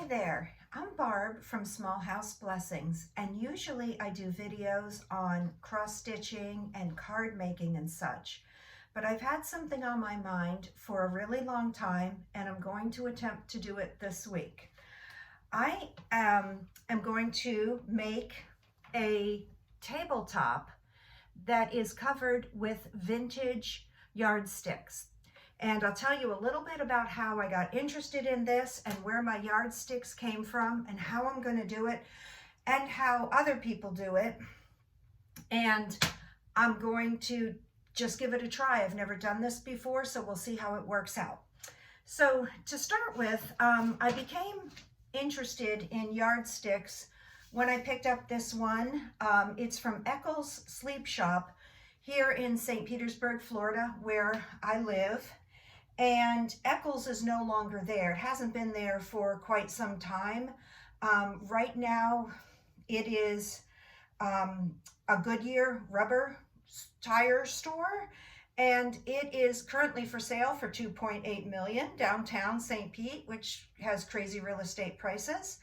there, I'm Barb from Small House Blessings, and usually I do videos on cross-stitching and card making and such, but I've had something on my mind for a really long time and I'm going to attempt to do it this week. I am going to make a tabletop that is covered with vintage yardsticks. And I'll tell you a little bit about how I got interested in this and where my yardsticks came from and how I'm going to do it and how other people do it. And I'm going to just give it a try. I've never done this before, so we'll see how it works out. So to start with, I became interested in yardsticks when I picked up this one. It's from Eccles Sleep Shop here in St. Petersburg, Florida, where I live. And Eccles is no longer there. It hasn't been there for quite some time. Right now, it is a Goodyear rubber tire store, and it is currently for sale for $2.8 million downtown St. Pete, which has crazy real estate prices.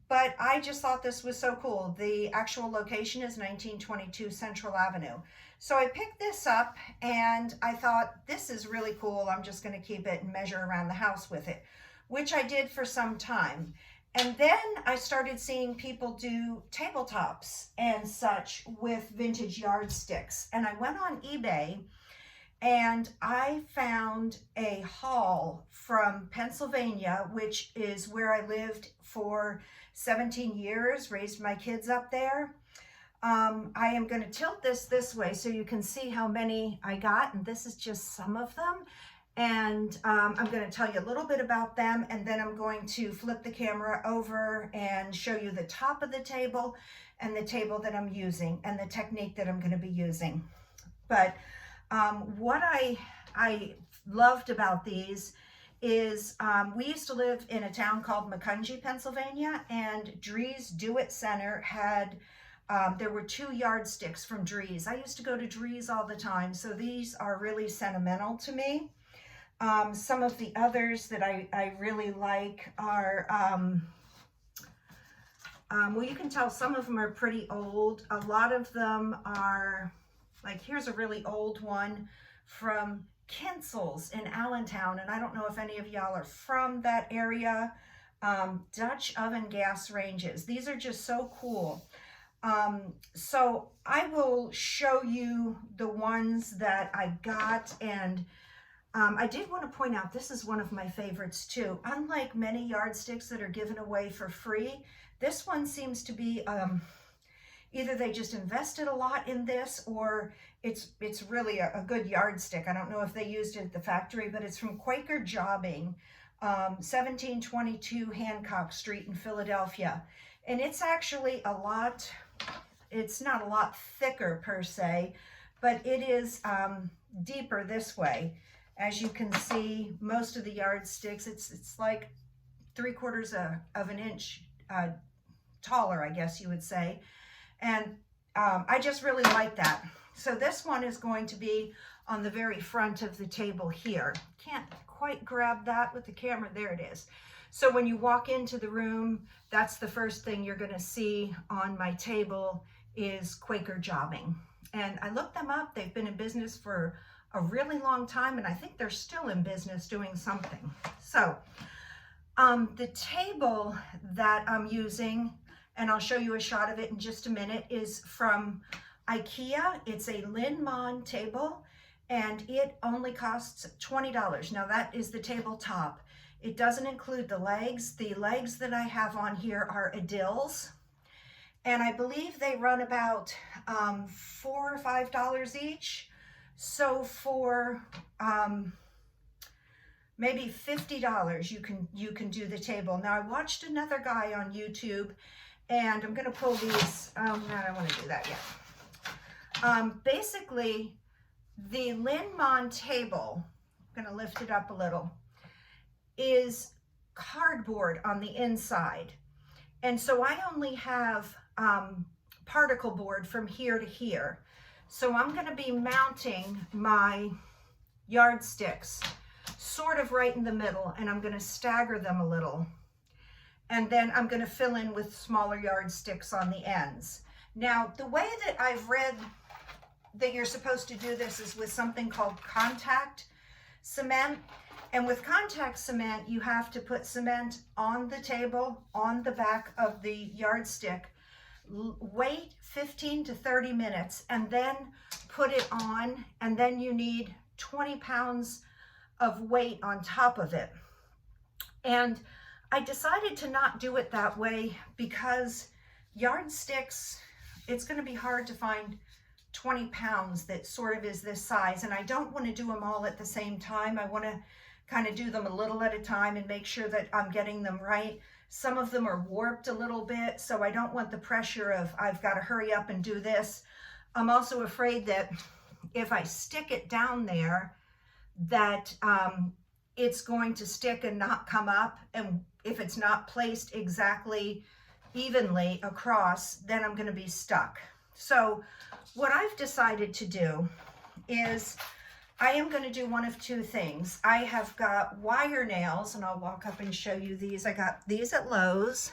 But I just thought this was so cool. The actual location is 1922 Central Avenue. So I picked this up and I thought, this is really cool. I'm just going to keep it and measure around the house with it, which I did for some time. And then I started seeing people do tabletops and such with vintage yardsticks. And I went on eBay and I found a haul from Pennsylvania, which is where I lived for 17 years, raised my kids up there. I am going to tilt this way so you can see how many I got, and this is just some of them. And I'm going to tell you a little bit about them, and then I'm going to flip the camera over and show you the top of the table and the table that I'm using and the technique that I'm going to be using. But what I loved about these is we used to live in a town called Macungie, Pennsylvania, and Drees Do-It Center had, there were 2 yardsticks from Drees. I used to go to Drees all the time, so these are really sentimental to me. Some of the others that I really like are, well, you can tell some of them are pretty old. A lot of them are, like here's a really old one from Kinsel's in Allentown, and I don't know if any of y'all are from that area. Dutch oven gas ranges. These are just so cool. So I will show you the ones that I got, and I did want to point out this is one of my favorites too. Unlike many yardsticks that are given away for free, this one seems to be either they just invested a lot in this, or it's really a good yardstick. I don't know if they used it at the factory, but it's from Quaker Jobbing, 1722 Hancock Street in Philadelphia. And it's actually a lot, it's not a lot thicker per se, but it is deeper this way. As you can see, most of the yardsticks, it's like 3/4 of an inch taller, I guess you would say. And I just really like that. So this one is going to be on the very front of the table here. Can't quite grab that with the camera. There it is. So when you walk into the room, that's the first thing you're going to see on my table is Quaker Jobbing. And I looked them up. They've been in business for a really long time, and I think they're still in business doing something. So the table that I'm using, and I'll show you a shot of it in just a minute, is from IKEA. It's a Linman table, and it only costs $20. Now that is the tabletop. It doesn't include the legs. The legs that I have on here are Adil's, and I believe they run about $4 or $5 each. So for maybe $50, you can do the table. Now I watched another guy on YouTube, and I'm going to pull these. No, I don't want to do that yet. Basically, the Linman table, I'm going to lift it up a little, is cardboard on the inside. And so I only have particle board from here to here. So I'm going to be mounting my yardsticks sort of right in the middle, and I'm going to stagger them a little. and then I'm going to fill in with smaller yardsticks on the ends. Now, the way that I've read that you're supposed to do this is with something called contact cement. And with contact cement, you have to put cement on the table, on the back of the yardstick, wait 15 to 30 minutes, and then put it on, and then you need 20 pounds of weight on top of it. And I decided to not do it that way because yardsticks, it's going to be hard to find 20 pounds that sort of is this size, and I don't want to do them all at the same time. I want to kind of do them a little at a time and make sure that I'm getting them right. Some of them are warped a little bit, so I don't want the pressure of I've got to hurry up and do this. I'm also afraid that if I stick it down there, that it's going to stick and not come up, and if it's not placed exactly evenly across, then I'm going to be stuck. So what I've decided to do is I am going to do one of two things. I have got wire nails, and I'll walk up and show you these. I got these at Lowe's.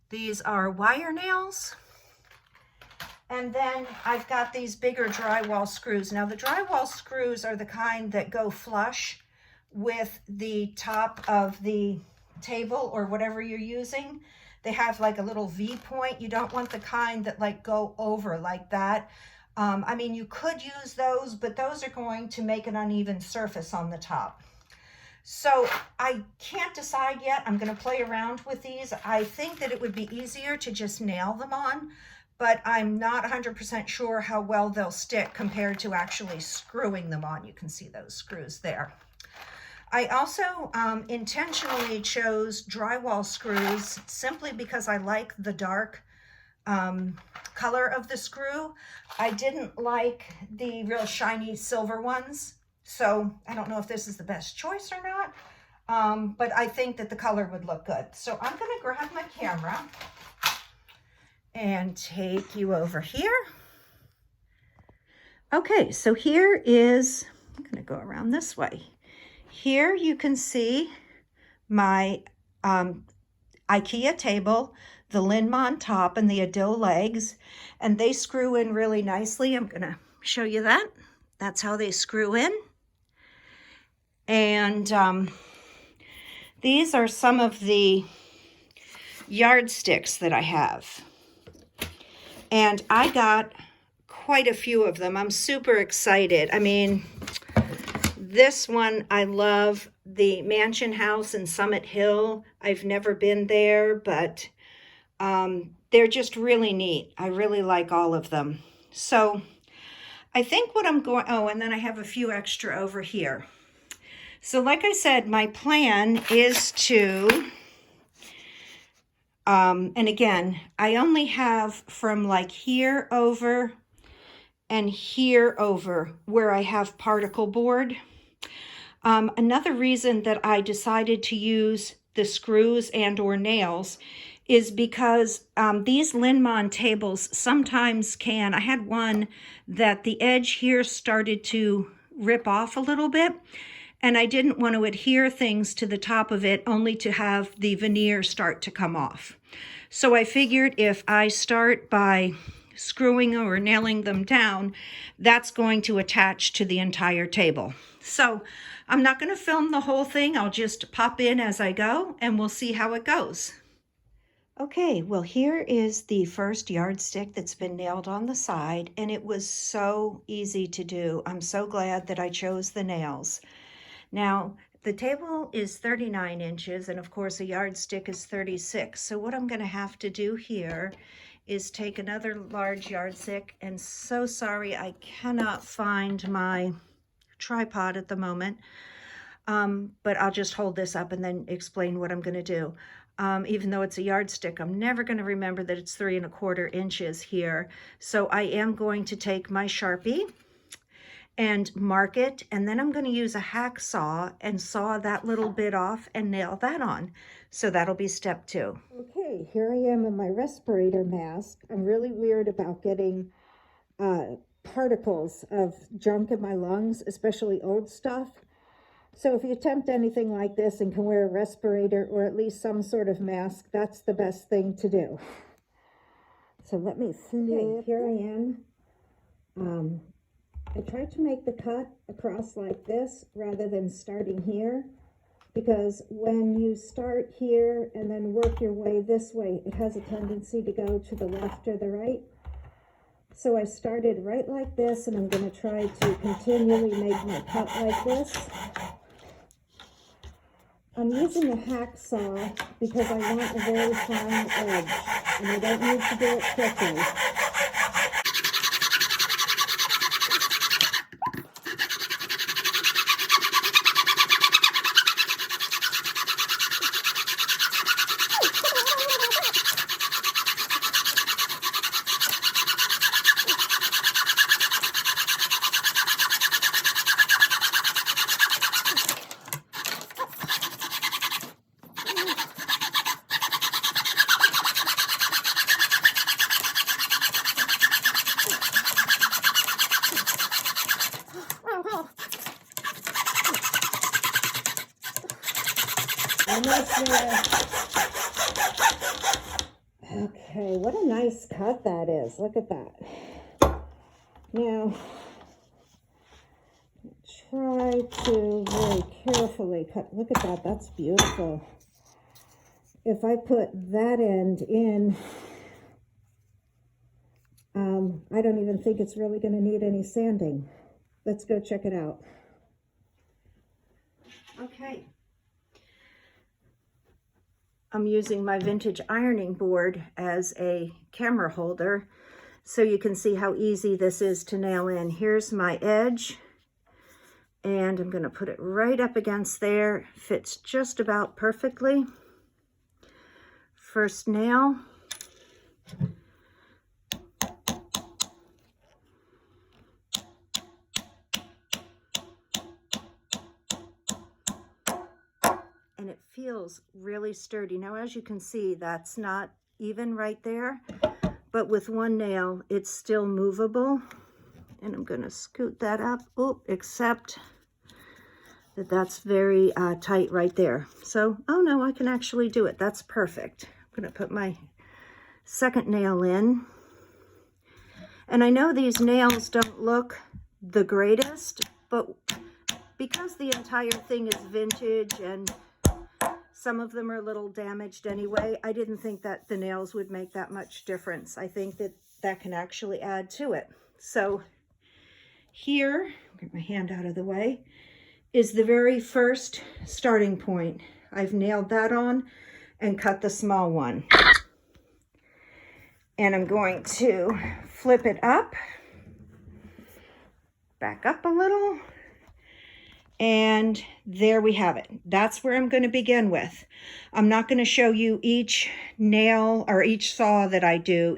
These are wire nails. And then I've got these bigger drywall screws. Now the drywall screws are the kind that go flush with the top of the table or whatever you're using. They have like a little V point. You don't want the kind that like go over like that. I mean, you could use those, but those are going to make an uneven surface on the top. So I can't decide yet. I'm going to play around with these. I think that it would be easier to just nail them on, but I'm not 100% sure how well they'll stick compared to actually screwing them on. You can see those screws there. I also intentionally chose drywall screws simply because I like the dark color of the screw. I didn't like the real shiny silver ones, so I don't know if this is the best choice or not, but I think that the color would look good. So I'm going to grab my camera and take you over here. Okay, so here is, I'm going to go around this way. Here you can see my IKEA table, the Linmon top and the Adil legs, and they screw in really nicely. I'm going to show you that. That's how they screw in. And these are some of the yardsticks that I have. And I got quite a few of them. I'm super excited. I mean, this one I love, the Mansion House in Summit Hill. I've never been there, but they're just really neat. I really like all of them. So I think what I'm going, oh, and then I have a few extra over here. So like I said, my plan is to, and again, I only have from like here over and here over where I have particle board. Another reason that I decided to use the screws and or nails is because these Linmon tables sometimes can, I had one that the edge here started to rip off a little bit, and I didn't want to adhere things to the top of it only to have the veneer start to come off. So I figured if I start by screwing or nailing them down, that's going to attach to the entire table. So I'm not going to film the whole thing. I'll just pop in as I go and we'll see how it goes. Okay, well, here is the first yardstick that's been nailed on the side, and it was so easy to do. I'm so glad that I chose the nails. Now, the table is 39 inches, and of course a yardstick is 36. So what I'm going to have to do here is take another large yardstick, and so sorry I cannot find my tripod at the moment, but I'll just hold this up and then explain what I'm going to do. Even though it's a yardstick, I'm never going to remember that it's 3 1/4 inches here. So I am going to take my Sharpie and mark it, and then I'm going to use a hacksaw and saw that little bit off and nail that on. So that'll be step 2. Okay, here I am in my respirator mask. I'm really weird about getting particles of junk in my lungs, especially old stuff. So if you attempt anything like this and can wear a respirator or at least some sort of mask, that's the best thing to do. So let me flip. Okay, here I am. I tried to make the cut across like this rather than starting here, because when you start here and then work your way this way, it has a tendency to go to the left or the right. So I started right like this, and I'm going to try to continually make my cut like this. I'm using a hacksaw because I want a very fine edge, and I don't need to do it quickly. Okay, what a nice cut that is. Look at that. Now, try to very carefully cut. Look at that. That's beautiful. If I put that end in, I don't even think it's really going to need any sanding. Let's go check it out. Okay. I'm using my vintage ironing board as a camera holder so you can see how easy this is to nail in. Here's my edge, and I'm going to put it right up against there. Fits just about perfectly. First nail. And it feels really sturdy. Now, as you can see, that's not even right there, but with one nail, it's still movable. And I'm going to scoot that up, except that that's very tight right there. So, oh no, I can actually do it. That's perfect. I'm going to put my second nail in. And I know these nails don't look the greatest, but because the entire thing is vintage and some of them are a little damaged anyway, I didn't think that the nails would make that much difference. I think that that can actually add to it. So here, get my hand out of the way, is the very first starting point. I've nailed that on and cut the small one. And I'm going to flip it up, back up a little, and there we have it. That's where I'm going to begin with. I'm not going to show you each nail or each saw that I do,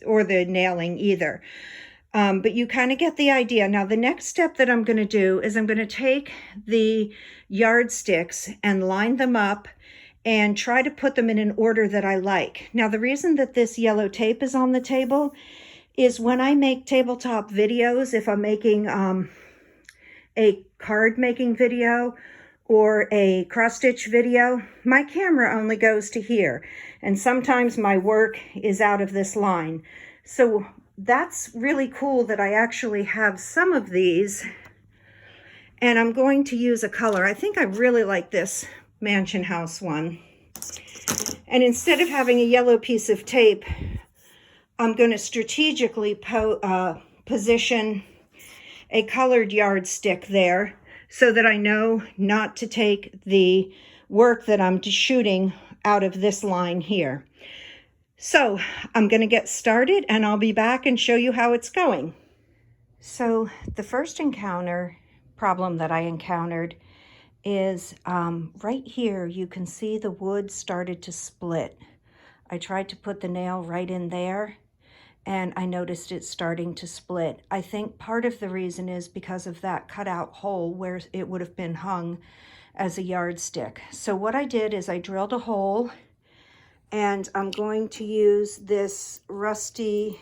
or the nailing either. But you kind of get the idea. Now, the next step that I'm going to do is I'm going to take the yardsticks and line them up and try to put them in an order that I like. Now, the reason that this yellow tape is on the table is when I make tabletop videos, if I'm making a card making video or a cross stitch video, my camera only goes to here. And sometimes my work is out of this line. So that's really cool that I actually have some of these. And I'm going to use a color. I think I really like this Mansion House one. And instead of having a yellow piece of tape, I'm going to strategically position a colored yardstick there so that I know not to take the work that I'm shooting out of this line here. So I'm going to get started and I'll be back and show you how it's going. So the first problem that I encountered is right here. You can see the wood started to split. I tried to put the nail right in there and I noticed it starting to split. I think part of the reason is because of that cutout hole where it would have been hung as a yardstick. So what I did is I drilled a hole, and I'm going to use this rusty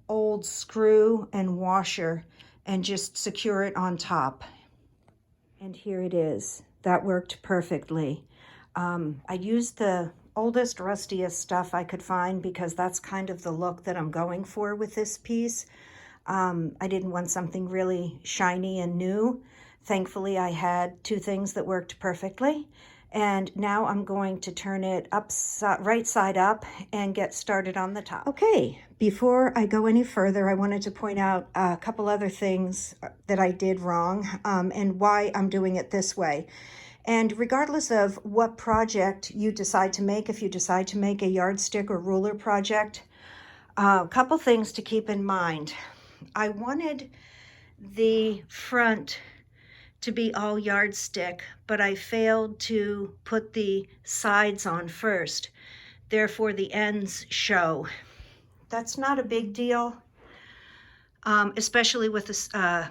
old screw and washer and just secure it on top. And here it is. That worked perfectly. I used the oldest, rustiest stuff I could find because that's kind of the look that I'm going for with this piece. I didn't want something really shiny and new. Thankfully, I had two things that worked perfectly. And now I'm going to turn it right side up and get started on the top. Okay, before I go any further, I wanted to point out a couple other things that I did wrong and why I'm doing it this way. And regardless of what project you decide to make, if you decide to make a yardstick or ruler project, a couple things to keep in mind. I wanted the front to be all yardstick, but I failed to put the sides on first. Therefore, the ends show. That's not a big deal, especially with a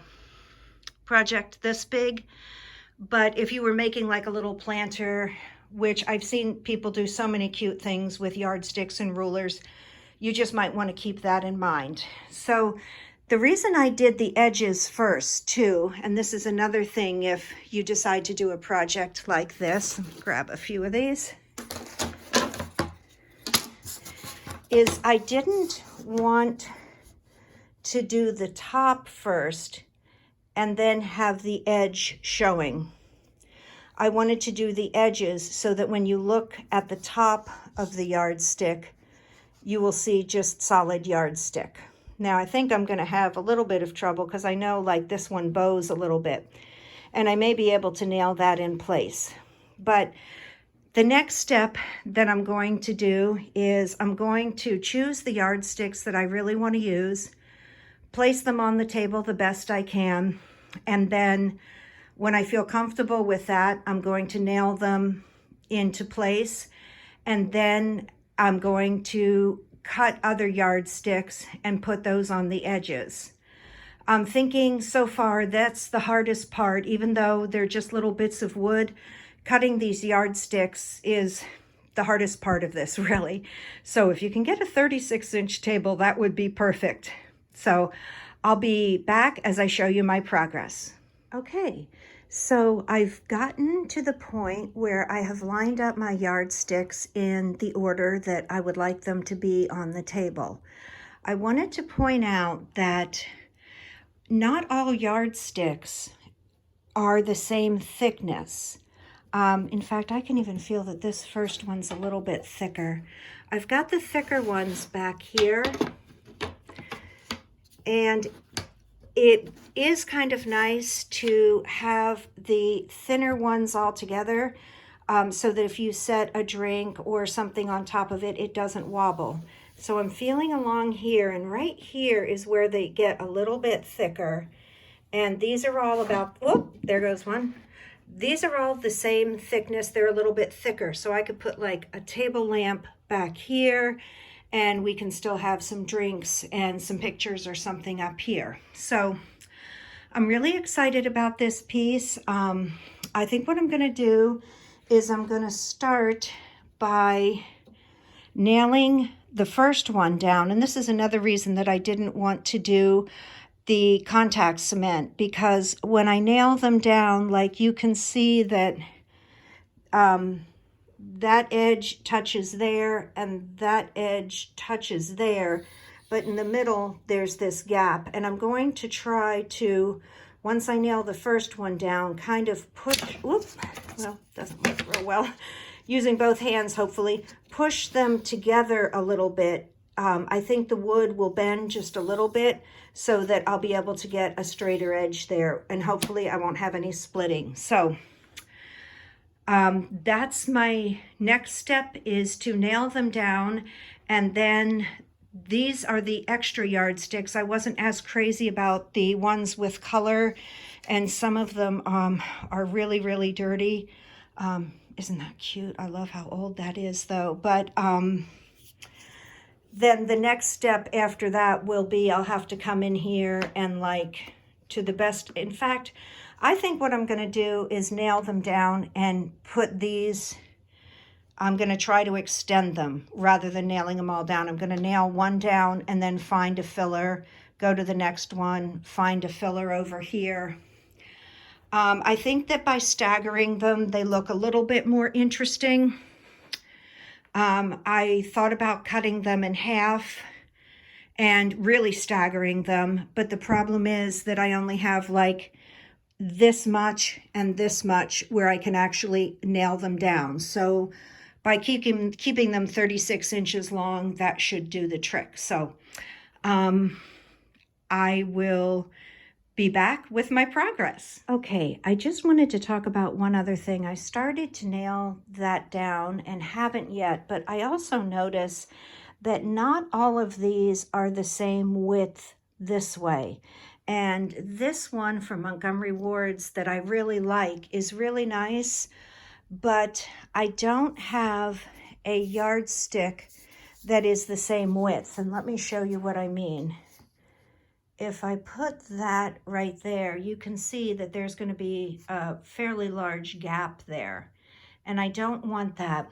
project this big. But if you were making like a little planter, which I've seen people do so many cute things with yardsticks and rulers, you just might want to keep that in mind. So the reason I did the edges first too, and this is another thing if you decide to do a project like this, grab a few of these, is I didn't want to do the top first and then have the edge showing. I wanted to do the edges so that when you look at the top of the yardstick, you will see just solid yardstick. Now I think I'm going to have a little bit of trouble because I know like this one bows a little bit, and I may be able to nail that in place. But the next step that I'm going to do is I'm going to choose the yardsticks that I really want to use, place them on the table the best I can, and then when I feel comfortable with that, I'm going to nail them into place, and then I'm going to cut other yardsticks and put those on the edges. I'm thinking so far that's the hardest part, even though they're just little bits of wood. Cutting these yardsticks is the hardest part of this, really. So if you can get a 36-inch table, that would be perfect. So I'll be back as I show you my progress. Okay, so I've gotten to the point where I have lined up my yardsticks in the order that I would like them to be on the table. I wanted to point out that not all yardsticks are the same thickness. In fact, I can even feel that this first one's a little bit thicker. I've got the thicker ones back here, and it is kind of nice to have the thinner ones all together so that if you set a drink or something on top of it, it doesn't wobble. So I'm feeling along here, and right here is where they get a little bit thicker. And these are all about, whoop, there goes one. These are all the same thickness. They're a little bit thicker. So I could put like a table lamp back here, and we can still have some drinks and some pictures or something up here. So I'm really excited about this piece. I think what I'm going to do is I'm going to start by nailing the first one down. And this is another reason that I didn't want to do the contact cement, because when I nail them down, like you can see that that edge touches there and that edge touches there, but in the middle there's this gap, and I'm going to try to, once I nail the first one down, kind of push, whoop, well, doesn't work real well, using both hands hopefully, push them together a little bit. I think the wood will bend just a little bit so that I'll be able to get a straighter edge there, and hopefully I won't have any splitting. So that's my next step, is to nail them down. And then these are the extra yardsticks. I wasn't as crazy about the ones with color, and some of them are really, really dirty. Isn't that cute? I love how old that is though. But then the next step after that will be I'll have to come in here and like to the best. In fact, I think what I'm going to do is nail them down and put these, I'm going to try to extend them rather than nailing them all down. I'm going to nail one down and then find a filler, go to the next one, find a filler over here. I think that by staggering them, they look a little bit more interesting. I thought about cutting them in half and really staggering them, but the problem is that I only have like this much and this much where I can actually nail them down. So by keeping them 36 inches long, that should do the trick. So I will be back with my progress. Okay, I just wanted to talk about one other thing. I started to nail that down and haven't yet, but I also notice that not all of these are the same width this way. And this one from Montgomery Ward's that I really like is really nice, but I don't have a yardstick that is the same width. And let me show you what I mean. If I put that right there, you can see that there's going to be a fairly large gap there. And I don't want that.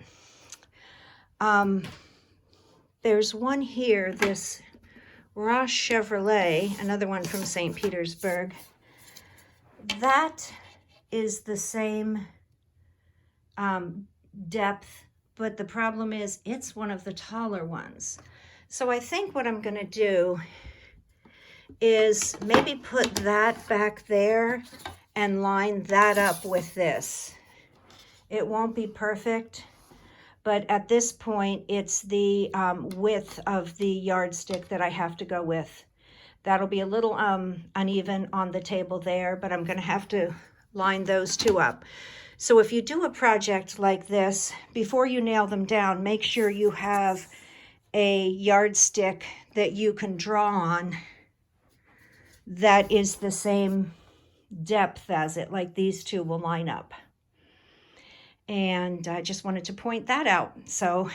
There's one here, this Ross Chevrolet, another one from St. Petersburg. That is the same depth, but the problem is it's one of the taller ones. So I think what I'm going to do is maybe put that back there and line that up with this. It won't be perfect, but at this point it's the width of the yardstick that I have to go with. That'll be a little uneven on the table there, but I'm going to have to line those two up. So if you do a project like this, before you nail them down, make sure you have a yardstick that you can draw on that is the same depth as it, like these two will line up. And I just wanted to point that out. So,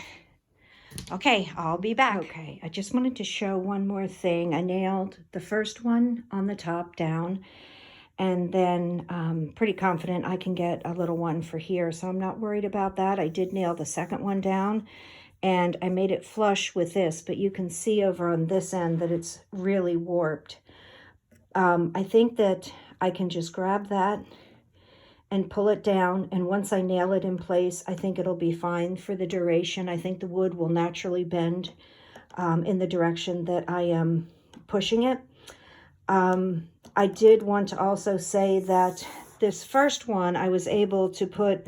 okay, I'll be back. Okay, I just wanted to show one more thing. I nailed the first one on the top down, and then pretty confident I can get a little one for here, so I'm not worried about that. I did nail the second one down, and I made it flush with this, but you can see over on this end that it's really warped. I think that I can just grab that and pull it down, and once I nail it in place, I think it'll be fine for the duration. I think the wood will naturally bend in the direction that I am pushing it. I did want to also say that this first one, I was able to put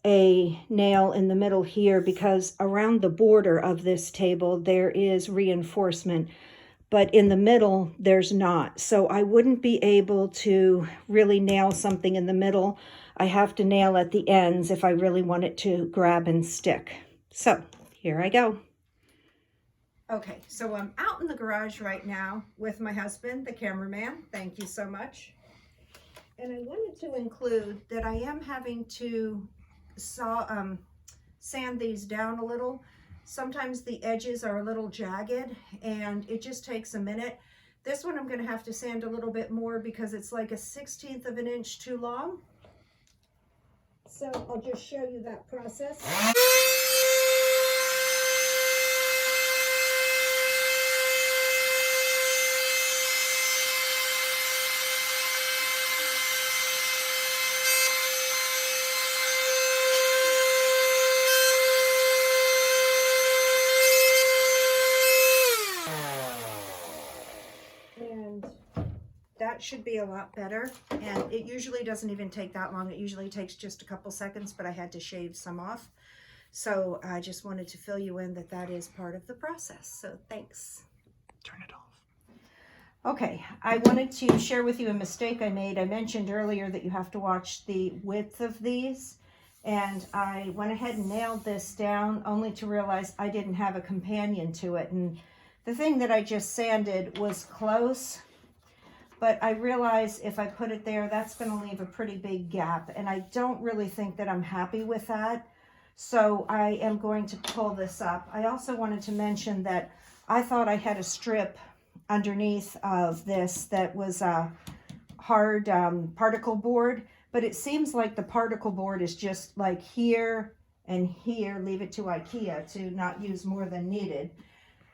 a nail in the middle here because around the border of this table there is reinforcement, but in the middle there's not. So I wouldn't be able to really nail something in the middle. I have to nail at the ends if I really want it to grab and stick. So here I go. Okay, so I'm out in the garage right now with my husband, the cameraman. Thank you so much. And I wanted to include that I am having to sand these down a little. Sometimes the edges are a little jagged and it just takes a minute. This one I'm going to have to sand a little bit more because it's like a 1/16 of an inch too long. So I'll just show you that process. That should be a lot better, and it usually doesn't even take that long. It usually takes just a couple seconds, but I had to shave some off. So I just wanted to fill you in that that is part of the process. So thanks. Turn it off. Okay, I wanted to share with you a mistake I made. I mentioned earlier that you have to watch the width of these, and I went ahead and nailed this down only to realize I didn't have a companion to it. And the thing that I just sanded was close, but I realize if I put it there, that's going to leave a pretty big gap, and I don't really think that I'm happy with that. So I am going to pull this up. I also wanted to mention that I thought I had a strip underneath of this that was a hard particle board, but it seems like the particle board is just like here and here. Leave it to IKEA to not use more than needed.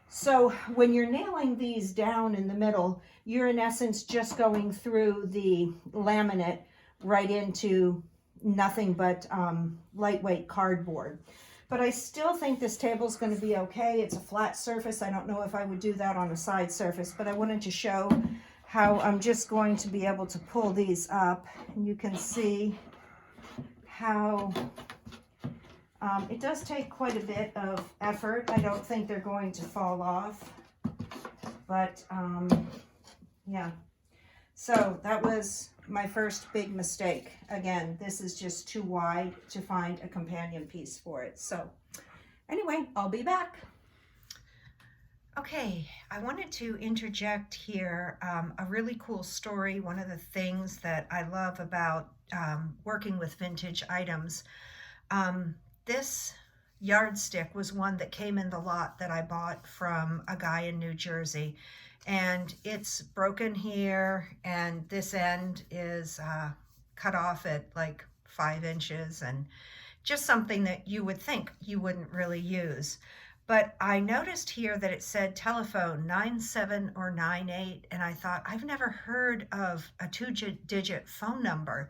So when you're nailing these down in the middle, you're in essence just going through the laminate right into nothing but lightweight cardboard. But I still think this table is going to be okay. It's a flat surface. I don't know if I would do that on a side surface, but I wanted to show how I'm just going to be able to pull these up. And you can see how it does take quite a bit of effort. I don't think they're going to fall off, but yeah. So that was my first big mistake. Again, this is just too wide to find a companion piece for it. So anyway, I'll be back. Okay, I wanted to interject here a really cool story. One of the things that I love about working with vintage items. This yardstick was one that came in the lot that I bought from a guy in New Jersey. And it's broken here, and this end is cut off at like 5 inches, and just something that you would think you wouldn't really use. But I noticed here that it said telephone 97 or 98, and I thought, I've never heard of a 2-digit phone number.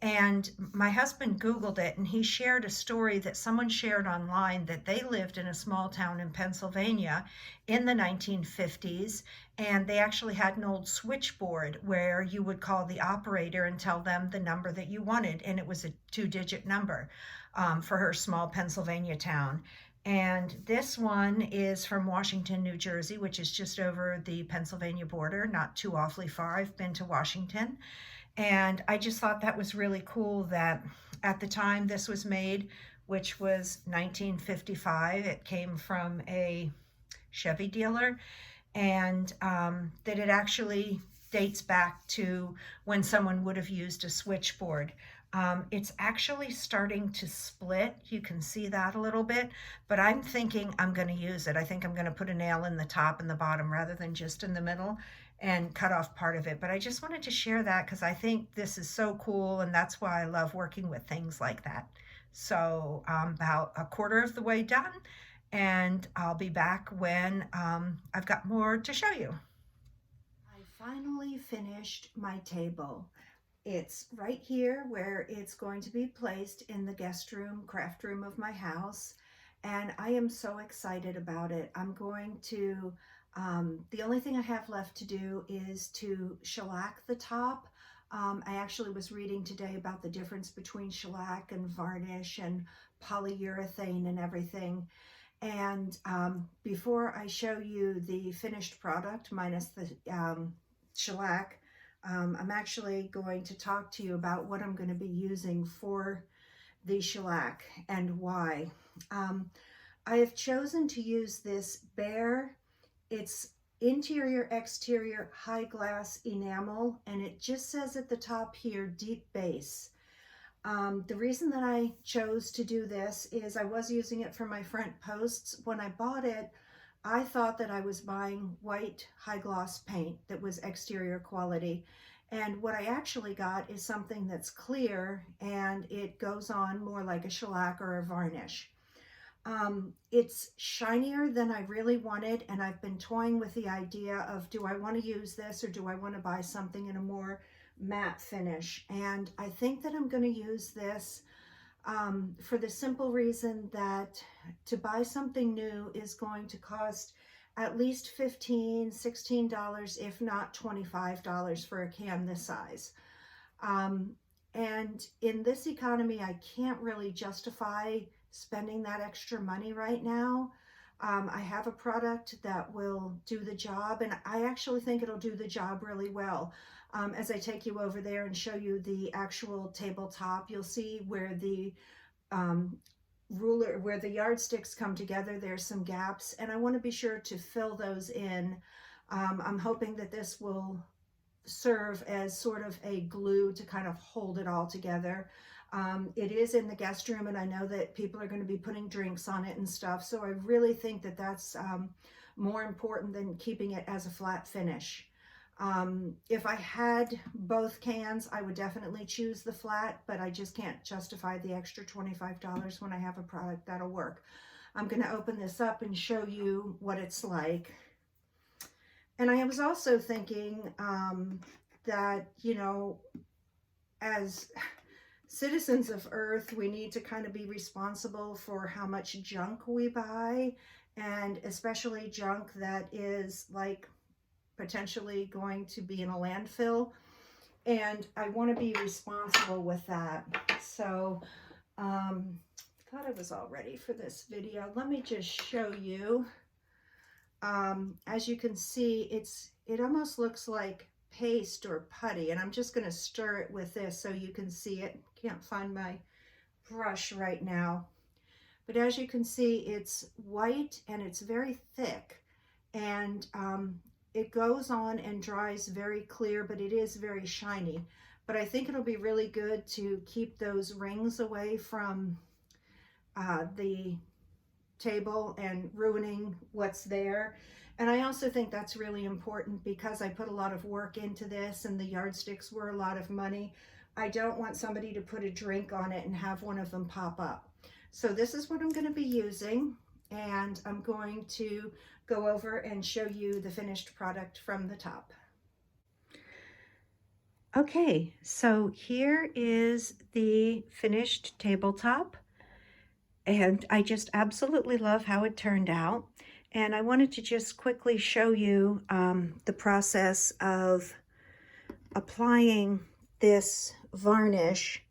And my husband Googled it, and he shared a story that someone shared online that they lived in a small town in Pennsylvania in the 1950s, and they actually had an old switchboard where you would call the operator and tell them the number that you wanted, and it was a 2-digit number for her small Pennsylvania town. And this one is from Washington, New Jersey, which is just over the Pennsylvania border, not too awfully far. I've been to Washington. And I just thought that was really cool that at the time this was made, which was 1955, it came from a Chevy dealer, and that it actually dates back to when someone would have used a switchboard. It's actually starting to split. You can see that a little bit, but I'm thinking I'm going to use it. I think I'm going to put a nail in the top and the bottom rather than just in the middle and cut off part of it. But I just wanted to share that because I think this is so cool, and that's why I love working with things like that. So I'm about a quarter of the way done, and I'll be back when I've got more to show you. I finally finished my table. It's right here where it's going to be placed in the guest room, craft room of my house, and I am so excited about it. I'm going to the only thing I have left to do is to shellac the top. I actually was reading today about the difference between shellac and varnish and polyurethane and everything. And before I show you the finished product minus the shellac, I'm actually going to talk to you about what I'm going to be using for the shellac and why. I have chosen to use this Behr. It's interior exterior high glass enamel, and it just says at the top here deep base. The reason that I chose to do this is I was using it for my front posts. When I bought it, I thought that I was buying white high gloss paint that was exterior quality, and what I actually got is something that's clear and it goes on more like a shellac or a varnish. It's shinier than I really wanted, and I've been toying with the idea of, do I want to use this or do I want to buy something in a more matte finish? And I think that I'm going to use this for the simple reason that to buy something new is going to cost at least $15, $16, if not $25 for a can this size. And in this economy, I can't really justify spending that extra money right now. I have a product that will do the job, and I actually think it'll do the job really well. As I take you over there and show you the actual tabletop, you'll see where the ruler, where the yardsticks come together, there's some gaps, and I want to be sure to fill those in. I'm hoping that this will serve as sort of a glue to kind of hold it all together. It is in the guest room, and I know that people are going to be putting drinks on it and stuff, so I really think that that's more important than keeping it as a flat finish. If I had both cans, I would definitely choose the flat, but I just can't justify the extra $25 when I have a product that'll work. I'm going to open this up and show you what it's like. And I was also thinking that, you know, as citizens of Earth, we need to kind of be responsible for how much junk we buy, and especially junk that is like potentially going to be in a landfill. And I want to be responsible with that. So, thought I was all ready for this video. Let me just show you. As you can see, it almost looks like paste or putty, and I'm just going to stir it with this so you can see it. Can't find my brush right now, but as you can see, it's white and it's very thick, and it goes on and dries very clear, but it is very shiny. But I think it'll be really good to keep those rings away from the table and ruining what's there. And I also think that's really important because I put a lot of work into this, and the yardsticks were a lot of money. I don't want somebody to put a drink on it and have one of them pop up. So this is what I'm going to be using, and I'm going to go over and show you the finished product from the top. Okay, so here is the finished tabletop, and I just absolutely love how it turned out. And I wanted to just quickly show you the process of applying this varnish.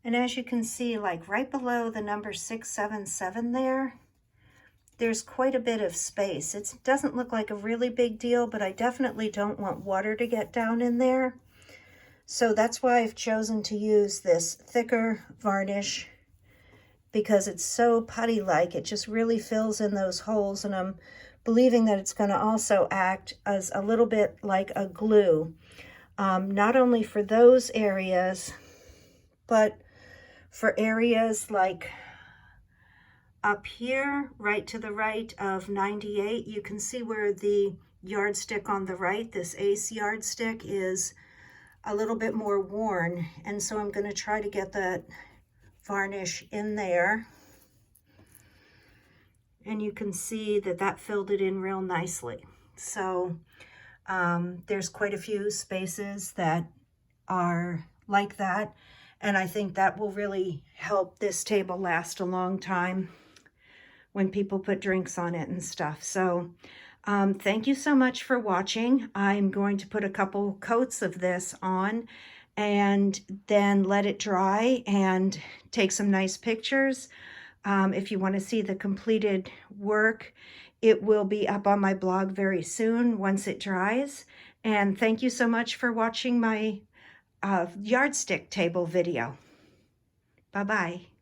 And as you can see, like right below the number 677 there's quite a bit of space. It doesn't look like a really big deal, but I definitely don't want water to get down in there. So that's why I've chosen to use this thicker varnish, because it's so putty-like. It just really fills in those holes, and I'm believing that it's going to also act as a little bit like a glue, not only for those areas, but for areas like up here, right to the right of 98, you can see where the yardstick on the right, this Ace yardstick, is a little bit more worn. And so I'm going to try to get that varnish in there. And you can see that that filled it in real nicely. So there's quite a few spaces that are like that. And I think that will really help this table last a long time when people put drinks on it and stuff. So thank you so much for watching. I'm going to put a couple coats of this on and then let it dry and take some nice pictures. If you want to see the completed work, it will be up on my blog very soon once it dries. And thank you so much for watching my yardstick table video. Bye-bye.